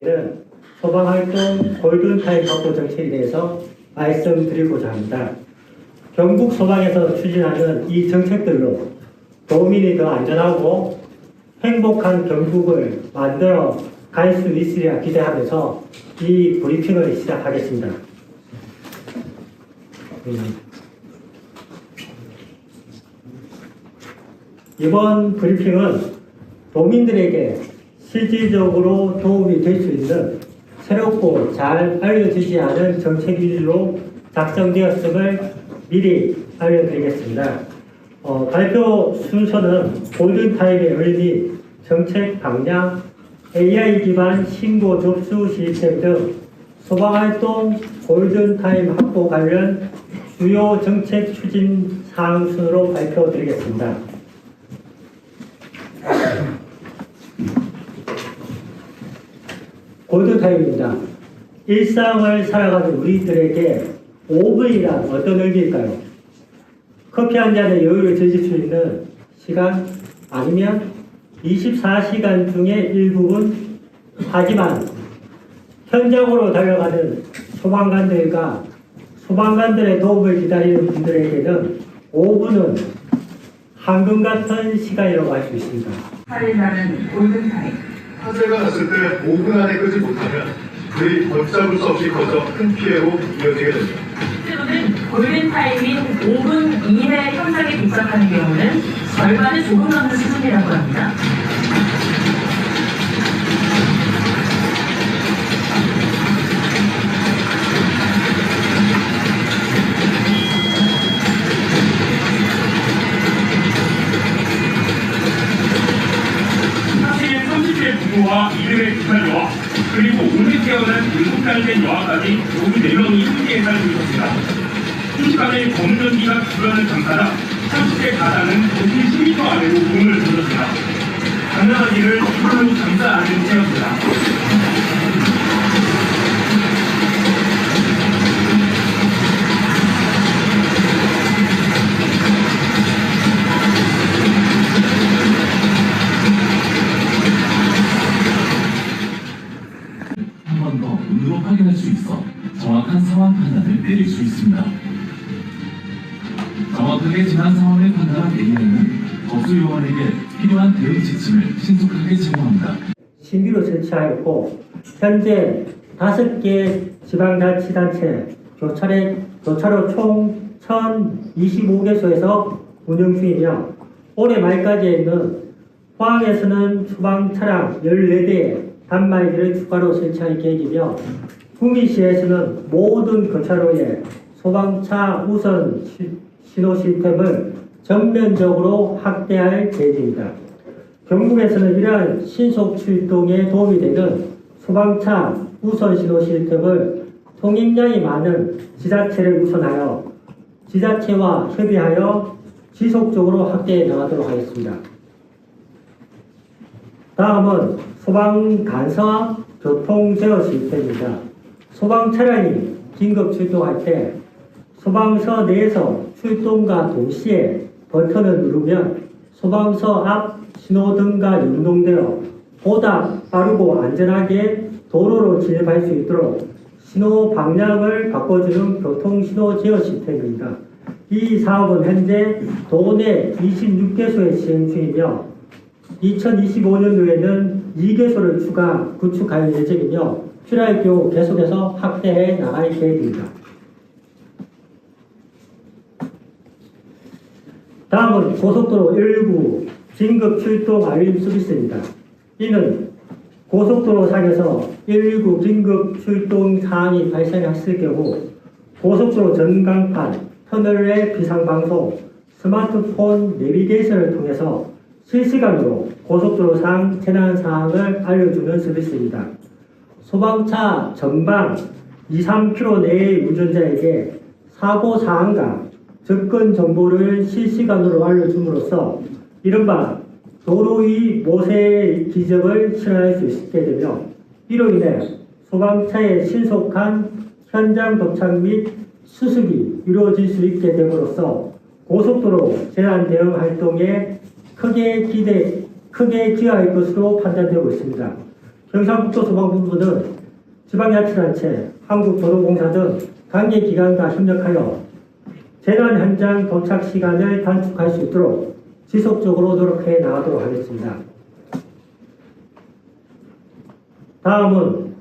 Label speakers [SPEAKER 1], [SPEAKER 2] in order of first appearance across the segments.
[SPEAKER 1] 있는 소방활동 골든타임 확보 정책에 대해서 말씀드리고자 합니다. 경북 소방에서 추진하는 이 정책들로 도민이 더 안전하고 행복한 경북을 만들어 갈 수 있으리라 기대하면서 이 브리핑을 시작하겠습니다. 이번 브리핑은 도민들에게 실질적으로 도움이 될 수 있는 새롭고 잘 알려지지 않은 정책 위주로 작성되었음을 미리 알려드리겠습니다. 발표 순서는 골든타임의 의미, 정책 방향, AI 기반 신고 접수 시스템 등 소방활동 골든타임 확보 관련 주요 정책 추진 사항 순으로 발표드리겠습니다. 골든타임입니다. 일상을 살아가는 우리들에게 5분이란 어떤 의미일까요? 커피 한 잔의 여유를 즐길 수 있는 시간, 아니면 24시간 중에 일부분? 하지만 현장으로 달려가는 소방관들과 소방관들의 도움을 기다리는 분들에게는 5분은 황금 같은 시간이라고 할 수 있습니다.
[SPEAKER 2] 살인하는 골든타임.
[SPEAKER 3] 화재가 났을 때 5분 안에 끄지 못하면 불이 걷잡을 수 없이 커져 큰 피해로 이어지게 됩니다.
[SPEAKER 2] 실제로는 골든타임인 5분 이내 현장에 도착하는 경우는 절반을 조금 넘는 수준이라고 합니다.
[SPEAKER 4] 부부와 이들의 부산 여아, 그리고 오늘 태어난 7살 된 여아까지 모두 4명이 함께 살고 있었습니다. 순식간에 검전기가 주변을 감싸다 30대 가다는 도시 10m 아래로 몸을 던졌습니다. 장난아기를 이불로 감싸 안은 채였습니다.
[SPEAKER 5] 눈으로 확인할 수 있어 정확한 상황 판단을 내릴 수 있습니다. 정확하게 지난 상황을 판단한 AI는 접수 요원에게 필요한 대응 지침을 신속하게 제공합니다.
[SPEAKER 1] 신규로 설치하였고 현재 5개 지방자치단체 교차로 총 1025개소에서 운영 중이며 올해 말까지에는 포항에서는 소방 차량 14대에 단말기를 추가로 설치할 계획이며 구미시에서는 모든 교차로에 소방차 우선 신호 시스템을 전면적으로 확대할 계획입니다. 경북에서는 이러한 신속 출동에 도움이 되는 소방차 우선 신호 시스템을 통행량이 많은 지자체를 우선하여 지자체와 협의하여 지속적으로 확대해 나가도록 하겠습니다. 다음은 소방 간섭 교통 제어 시스템입니다. 소방 차량이 긴급 출동할 때 소방서 내에서 출동과 동시에 버튼을 누르면 소방서 앞 신호등과 연동되어 보다 빠르고 안전하게 도로로 진입할 수 있도록 신호 방향을 바꿔주는 교통 신호 제어 시스템입니다. 이 사업은 현재 도내 26개소에 시행 중이며 2025년도에는 2개소를 추가 구축할 예정이며 필요할 경우 계속해서 확대해 나갈 계획입니다. 다음은 고속도로 119 긴급 출동 알림 서비스입니다. 이는 고속도로 상에서 119 긴급 출동 사항이 발생했을 경우 고속도로 전광판, 터널의 비상방송, 스마트폰 내비게이션을 통해서 실시간으로 고속도로상 재난 사항을 알려주는 서비스입니다. 소방차 전방 2-3km 내의 운전자에게 사고 사항과 접근 정보를 실시간으로 알려줌으로써 이른바 도로의 모세 기적을 실현할 수 있게 되며 이로 인해 소방차의 신속한 현장 도착 및 수습이 이루어질 수 있게 됨으로써 고속도로 재난 대응 활동에 크게 기여할 것으로 판단되고 있습니다. 경상북도 소방본부는 지방자치단체, 한국도로공사 등 관계기관과 협력하여 재난 현장 도착 시간을 단축할 수 있도록 지속적으로 노력해 나가도록 하겠습니다. 다음은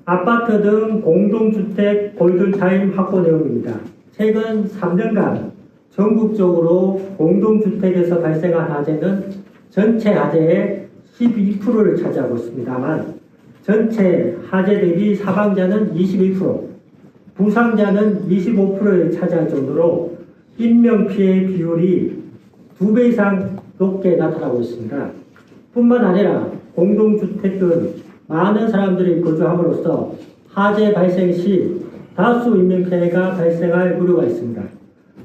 [SPEAKER 1] 아파트 등 공동주택 골든타임 확보 내용입니다. 최근 3년간 전국적으로 공동주택에서 발생한 화재는 전체 화재의 12%를 차지하고 있습니다만 전체 화재 대비 사망자는 21%, 부상자는 25%를 차지할 정도로 인명피해 비율이 2배 이상 높게 나타나고 있습니다. 뿐만 아니라 공동주택은 많은 사람들이 거주함으로써 화재 발생 시 다수 인명피해가 발생할 우려가 있습니다.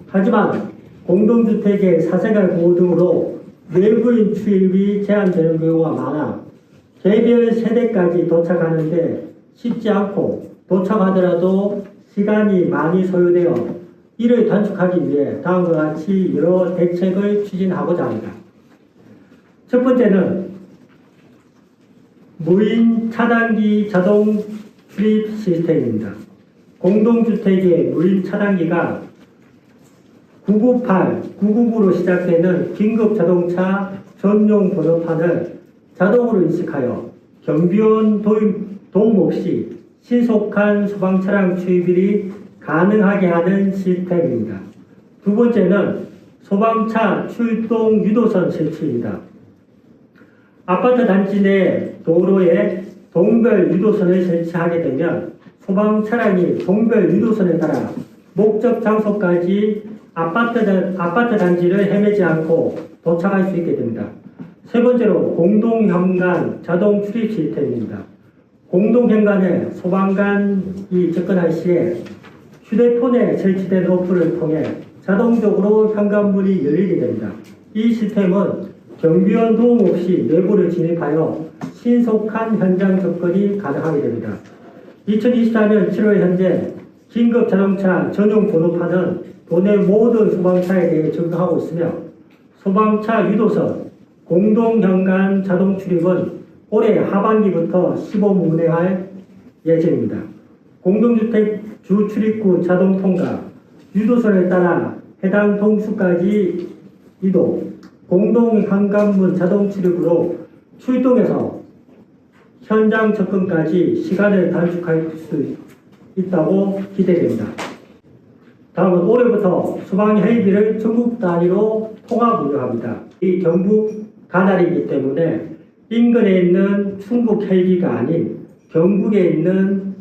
[SPEAKER 1] 하지만 공동주택의 사생활 보호 등으로 외부인 출입이 제한되는 경우가 많아 개별 세대까지 도착하는데 쉽지 않고 도착하더라도 시간이 많이 소요되어 이를 단축하기 위해 다음과 같이 여러 대책을 추진하고자 합니다. 첫 번째는 무인 차단기 자동 출입 시스템입니다. 공동주택의 무인 차단기가 998, 999로 시작되는 긴급 자동차 전용 번호판을 자동으로 인식하여 경비원 도움 없이 신속한 소방차량 출입이 가능하게 하는 시스템입니다. 두 번째는 소방차 출동 유도선 설치입니다. 아파트 단지 내 도로에 동별 유도선을 설치하게 되면 소방차량이 동별 유도선에 따라 목적 장소까지 아파트 단지를 헤매지 않고 도착할 수 있게 됩니다. 세 번째로 공동현관 자동 출입 시스템입니다. 공동현관에 소방관이 접근할 시에 휴대폰에 설치된 어플을 통해 자동적으로 현관문이 열리게 됩니다. 이 시스템은 경비원 도움 없이 내부를 진입하여 신속한 현장 접근이 가능하게 됩니다. 2024년 7월 현재 긴급 자동차 전용 번호판은 도내 모든 소방차에 대해 적용하고 있으며 소방차 유도선, 공동현관 자동 출입은 올해 하반기부터 시범 운행할 예정입니다. 공동주택 주 출입구 자동 통과, 유도선에 따라 해당 동수까지 이동, 공동현관문 자동 출입으로 출동해서 현장 접근까지 시간을 단축할 수 있다고 기대됩니다. 다음은 올해부터 소방헬기를 전국 단위로 통합 운영합니다. 이 경북 관할이기 때문에 인근에 있는 충북 헬기가 아닌 경북에 있는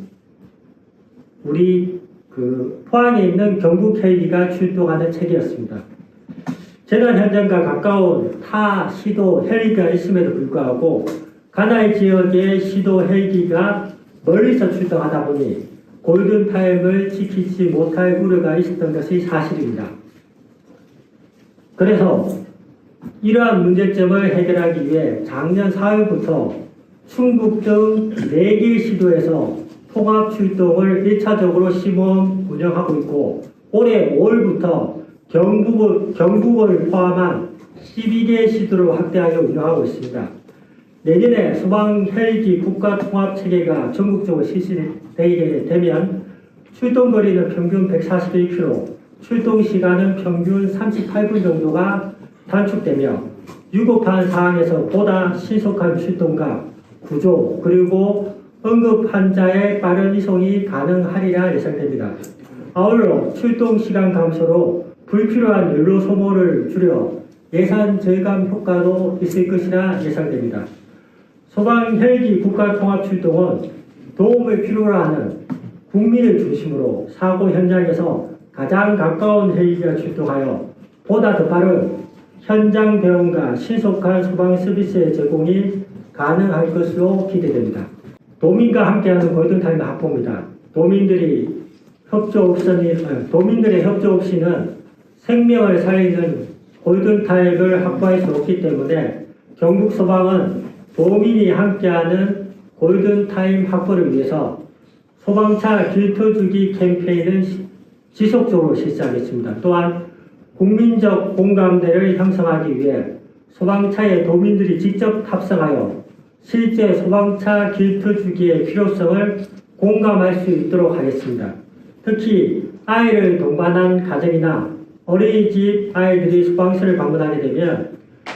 [SPEAKER 1] 우리 포항에 있는 경북 헬기가 출동하는 체계였습니다. 재난 현장과 가까운 타 시도 헬기가 있음에도 불구하고 관할 지역의 시도 헬기가 멀리서 출동하다 보니 골든타임을 지키지 못할 우려가 있었던 것이 사실입니다. 그래서 이러한 문제점을 해결하기 위해 작년 4월부터 충북 등 4개 시도에서 통합 출동을 1차적으로 시범 운영하고 있고 올해 5월부터 경북을 포함한 12개 시도를 확대하여 운영하고 있습니다. 내년에 소방 헬기 국가 통합 체계가 전국적으로 실시되게 되면 출동 거리는 평균 141km, 출동 시간은 평균 38분 정도가 단축되며 위급한 상황에서 보다 신속한 출동과 구조 그리고 응급 환자의 빠른 이송이 가능하리라 예상됩니다. 아울러 출동 시간 감소로 불필요한 연료 소모를 줄여 예산 절감 효과도 있을 것이라 예상됩니다. 소방 헬기 국가 통합 출동은 도움을 필요로 하는 국민을 중심으로 사고 현장에서 가장 가까운 헬기가 출동하여 보다 더 빠른 현장 대응과 신속한 소방 서비스의 제공이 가능할 것으로 기대됩니다. 도민과 함께하는 골든타임 확보입니다. 도민들의 협조 없이는 생명을 살리는 골든타임을 확보할 수 없기 때문에 경북소방은 도민이 함께하는 골든타임 확보를 위해서 소방차 길터주기 캠페인을 지속적으로 실시하겠습니다. 또한 국민적 공감대를 형성하기 위해 소방차에 도민들이 직접 탑승하여 실제 소방차 길트 주기의 필요성을 공감할 수 있도록 하겠습니다. 특히 아이를 동반한 가정이나 어린이집 아이들이 소방서를 방문하게 되면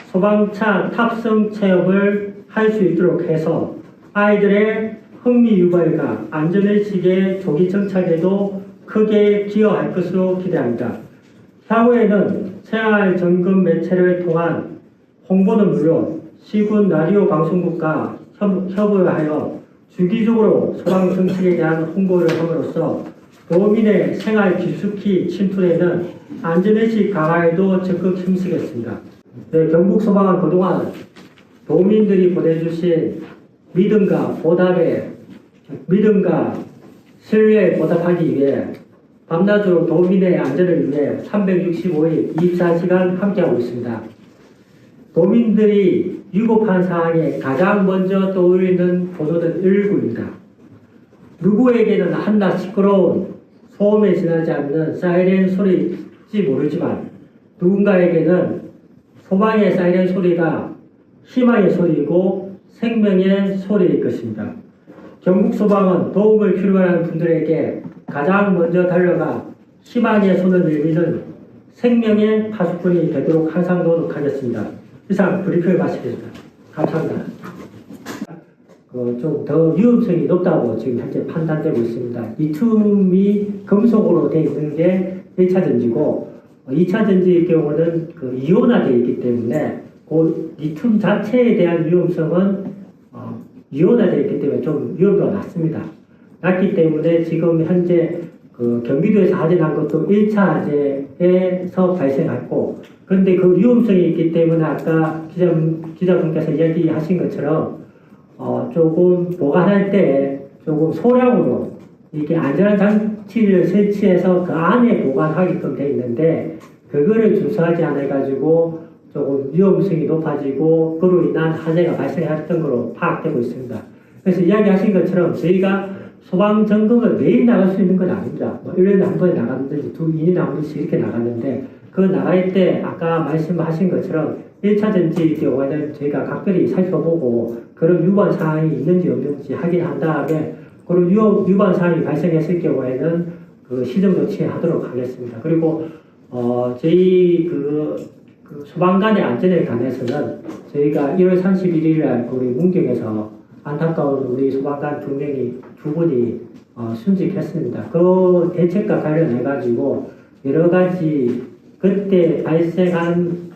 [SPEAKER 1] 소방차 탑승 체험을 할 수 있도록 해서 아이들의 흥미 유발과 안전의식의 조기 정착에도 크게 기여할 것으로 기대합니다. 향후에는 생활 점검 매체를 통한 홍보는 물론 시군 라디오 방송국과 협의하여 주기적으로 소방 정책에 대한 홍보를 함으로써 도민의 생활 깊숙이 침투되는 안전의식 강화에도 적극 힘쓰겠습니다. 네, 경북소방은 그동안 도민들이 보내주신 믿음과 신뢰에 보답하기 위해 밤낮으로 도민의 안전을 위해 365일 24시간 함께하고 있습니다. 도민들이 위급한 상황에 가장 먼저 떠오르는 번호는 119입니다. 누구에게는 한낱 시끄러운 소음에 지나지 않는 사이렌 소리일지 모르지만 누군가에게는 소방의 사이렌 소리가 희망의 소리이고 생명의 소리일 것입니다. 경북소방은 도움을 필요하는 분들에게 가장 먼저 달려가 희망의 손을 내미는 생명의 파수꾼이 되도록 항상 노력하겠습니다. 이상 브리핑을 마치겠습니다. 감사합니다. 좀 더 위험성이 높다고 지금 현재 판단되고 있습니다. 리튬이 금속으로 되어 있는 게 1차 전지고 2차 전지의 경우는 이온화되어 있기 때문에 그 리튬 자체에 대한 위험성은 이온화되어 있기 때문에 좀 위험도가 낮습니다. 낮기 때문에 지금 현재 경기도에서 화재 난 것도 1차 화재에서 발생했고, 그런데 그 위험성이 있기 때문에 아까 기자분께서 이야기하신 것처럼 조금 보관할 때 조금 소량으로 이게 안전한 장치를 설치해서 그 안에 보관하게끔 되어 있는데 그거를 준수하지 않아가지고 조금 위험성이 높아지고 그로 인한 화재가 발생했던 걸로 파악되고 있습니다. 그래서 이야기하신 것처럼 저희가 소방 점검을 매일 나갈 수 있는 건 아닙니다. 1년에 한 번에 나갔는지 2년에 한 번씩 이렇게 나갔는데 그 나갈 때 아까 말씀하신 것처럼 1차 전지의 경우에는 저희가 각별히 살펴보고 그런 위반 사항이 있는지 없는지 확인한 다음에 그런 위반 사항이 발생했을 경우에는 그 시정 조치하도록 하겠습니다. 그리고 저희 소방 간의 안전에 관해서는 저희가 1월 31일 날 우리 문경에서 안타까운 우리 소방관 두 분이 순직했습니다. 그 대책과 관련해 가지고 여러 가지 그때 발생한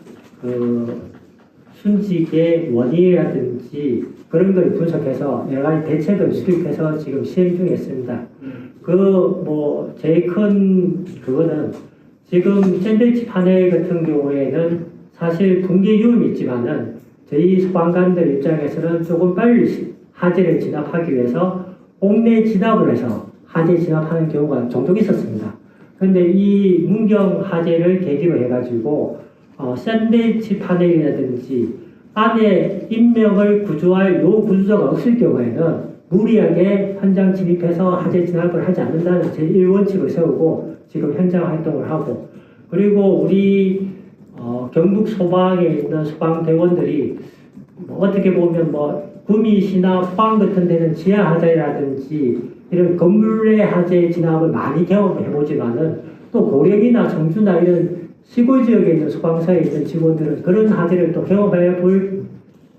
[SPEAKER 1] 순직의 원인이라든지 그런 걸 분석해서 여러 가지 대책을 수립해서 지금 시행 중에 있습니다. 제일 큰 그거는 지금 샌드위치 파넬 같은 경우에는 사실 붕괴 위험이 있지만은 저희 소방관들 입장에서는 조금 빨리 화재를 진압하기 위해서 옥내 진압을 해서 화재 진압하는 경우가 종종 있었습니다. 그런데 이 문경 화재를 계기로 해가지고 샌드위치 파넬이라든지 안에 인명을 구조할 요 구조자가 없을 경우에는 무리하게 현장 진입해서 화재 진압을 하지 않는다는 제1원칙을 세우고 지금 현장 활동을 하고, 그리고 우리 경북 소방에 있는 소방대원들이 어떻게 보면 구미시나 포항 같은 데는 지하 화재라든지 이런 건물 내 화재 진압을 많이 경험해보지만은 또 고령이나 청주나 이런 시골 지역에 있는 소방서에 있는 직원들은 그런 화재를 또 경험해 볼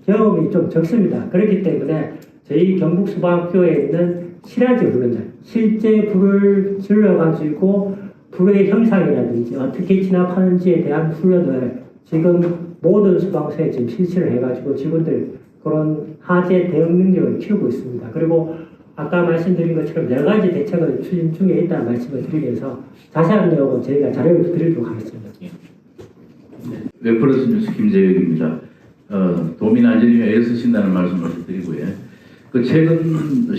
[SPEAKER 1] 경험이 좀 적습니다. 그렇기 때문에 저희 경북소방학교에 있는 실화제 훈련들, 실제 불을 질러가지고 불의 형상이라든지 어떻게 진압하는지에 대한 훈련을 지금 모든 소방서에 지금 실시를 해가지고 직원들 그런 화재 대응 능력을 키우고 있습니다. 그리고 아까 말씀드린 것처럼 여러 가지 대책을 추진 중에 있다는 말씀을 드리면서 자세한 내용은 저희가 자료를 드리도록 하겠습니다.
[SPEAKER 6] 웹플러스 뉴스 김재혁입니다. 도민 안전을 위해 애쓰신다는 말씀을 드리고요. 최근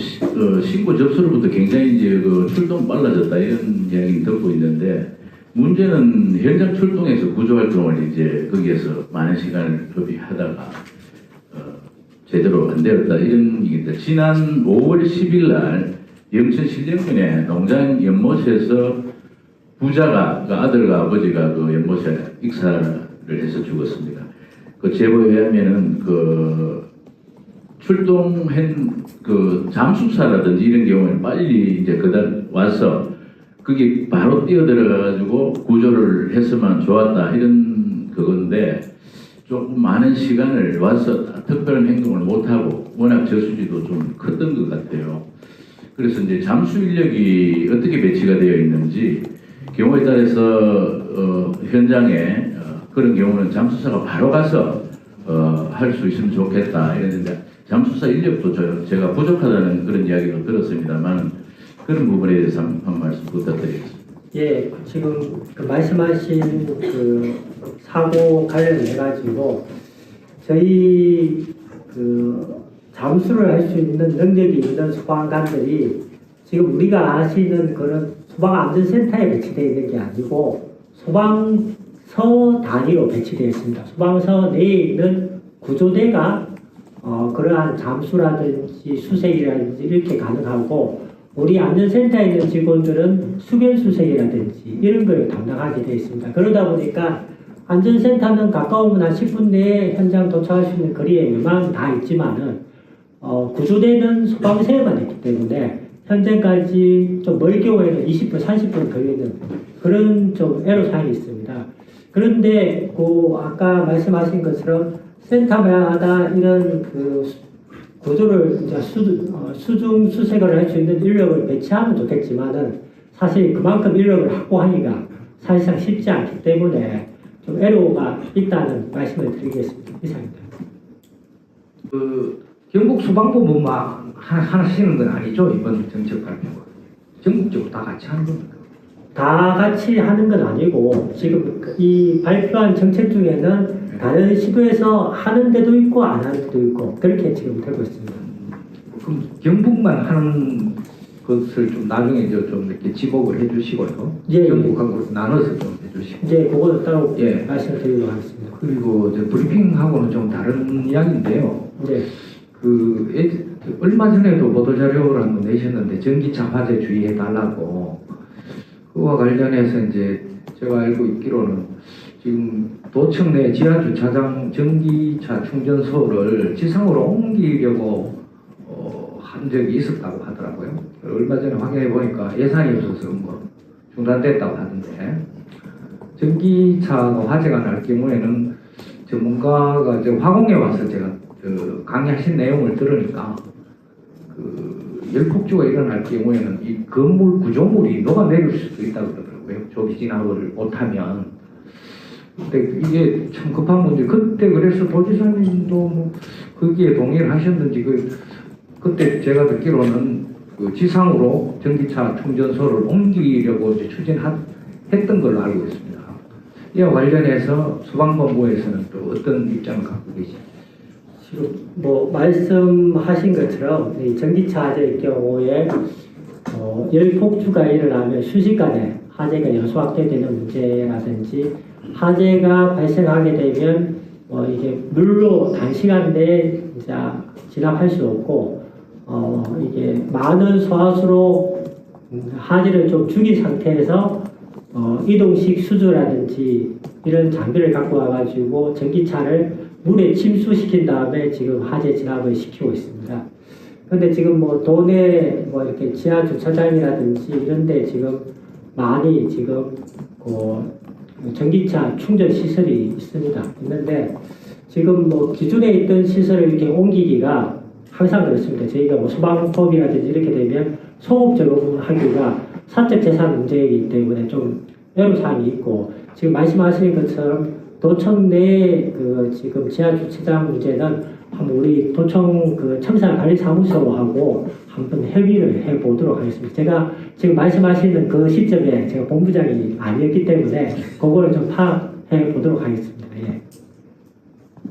[SPEAKER 6] 신고 접수로부터 굉장히 출동 빨라졌다 이런 이야기를 듣고 있는데, 문제는 현장 출동해서 구조 활동을 거기에서 많은 시간을 소비하다가 제대로 안 되었다 이런 얘기입니다. 지난 5월 10일 날 영천 신정면의 농장 연못에서 부자가 아들과 아버지가 연못에 익사를 해서 죽었습니다. 제보에 의하면은 출동한 그 잠수사라든지 이런 경우에는 빨리 이제 그날 와서 그게 바로 뛰어들어가지고 구조를 했으면 좋았다 이런 그건데 조금 많은 시간을 와서 특별한 행동을 못하고 워낙 저수지도 좀 컸던 것 같아요. 그래서 이제 잠수 인력이 어떻게 배치가 되어 있는지 경우에 따라서 현장에 그런 경우는 잠수사가 바로 가서 할 수 있으면 좋겠다 이랬는데 잠수사 인력도 제가 부족하다는 그런 이야기도 들었습니다만 그런 부분에 대해서 한 말씀 부탁드리겠습니다.
[SPEAKER 1] 예, 지금 그 말씀하신 그 사고 관련해가지고 저희 그 잠수를 할 수 있는 능력이 있는 소방관들이 지금 우리가 아시는 그런 소방안전센터에 배치되어 있는 게 아니고 소방서 단위로 배치되어 있습니다. 소방서 내에 있는 구조대가 그러한 잠수라든지 수색이라든지 이렇게 가능하고 우리 안전센터에 있는 직원들은 수변 수색이라든지 이런 걸 담당하게 되어 있습니다. 그러다 보니까 안전센터는 가까우면 한 10분 내에 현장 도착할 수 있는 거리에 웬만하면 다 있지만은 구조대는 소방서에만 있기 때문에 현장까지 좀 멀 경우에는 20분, 30분 걸리는 그런 좀 애로사항이 있습니다. 그런데 아까 말씀하신 것처럼 센터마다 이런 그 구조를 이제 수중 수색을 할 수 있는 인력을 배치하면 좋겠지만은 사실 그만큼 인력을 확보하기가 사실상 쉽지 않기 때문에 좀 애로가 있다는 말씀을 드리겠습니다. 이상입니다.
[SPEAKER 7] 경북 소방본부만 하시는 건 아니죠? 이번 정책 발표가 전국적으로 다 같이 하는 겁니까?
[SPEAKER 1] 다 같이 하는 건 아니고 지금 이 발표한 정책 중에는 다른 시도에서 하는 데도 있고 안 하는 데도 있고 그렇게 지금 되고 있습니다.
[SPEAKER 7] 그럼 경북만 하는 것을 좀 나중에 좀 이렇게 지목을 해주시고요.
[SPEAKER 1] 예,
[SPEAKER 7] 경북하고 나눠서 좀 해주시고.
[SPEAKER 1] 이제 그거는 따로
[SPEAKER 7] 예.
[SPEAKER 1] 말씀드리도록 하겠습니다.
[SPEAKER 7] 그리고 이제 브리핑하고는 좀 다른 이야기인데요.
[SPEAKER 1] 네.
[SPEAKER 7] 얼마 전에도 보도자료를 한번 내셨는데 전기차 화재 주의해 달라고 그와 관련해서 이제 제가 알고 있기로는 지금 도청 내 지하 주차장 전기차 충전소를 지상으로 옮기려고 한 적이 있었다고 하더라고요. 얼마 전에 확인해 보니까 예산이 없어서 뭐 중단됐다고 하던데 전기차가 화재가 날 경우에는 전문가가 이제 화공에 와서 제가 강의하신 내용을 들으니까 열폭주가 일어날 경우에는 이 건물 구조물이 녹아내릴 수도 있다고 그러더라고요. 조기 진압을 못하면. 근데 이게 참 급한 문제. 그때 그래서 도지사님도 뭐 거기에 동의를 하셨는지 그때 제가 듣기로는 지상으로 전기차 충전소를 옮기려고 이제 추진했던 걸로 알고 있습니다. 이와 관련해서 소방본부에서는 또 어떤 입장을 갖고 계십니까?
[SPEAKER 1] 지금 뭐 말씀하신 것처럼 이 전기차 화재의 경우에 열폭주가 일어나면 순식간에 화재가 여수 확대되는 문제라든지 화재가 발생하게 되면 이게 물로 단시간 내에 이제 진압할 수 없고 이게 많은 소화수로 화재를 좀 죽인 상태에서 이동식 수조라든지 이런 장비를 갖고 와가지고 전기차를 물에 침수시킨 다음에 지금 화재 진압을 시키고 있습니다. 그런데 지금 뭐 도내 뭐 이렇게 지하 주차장이라든지 이런데 지금 많이 지금 전기차 충전 시설이 있는데 지금 뭐 기존에 있던 시설을 이렇게 옮기기가 항상 그렇습니다. 저희가 뭐 소방법이라든지 이렇게 되면 소급 적용하기가 사적 재산 문제이기 때문에 좀 애로사항이 있고 지금 말씀하신 것처럼 도청 내 지금 지하 주차장 문제는 한번 우리 도청 청산관리사무소하고 한번 협의를 해보도록 하겠습니다. 제가 지금 말씀하시는 그 시점에 제가 본부장이 아니었기 때문에 그거를 좀 파악해 보도록 하겠습니다. 예.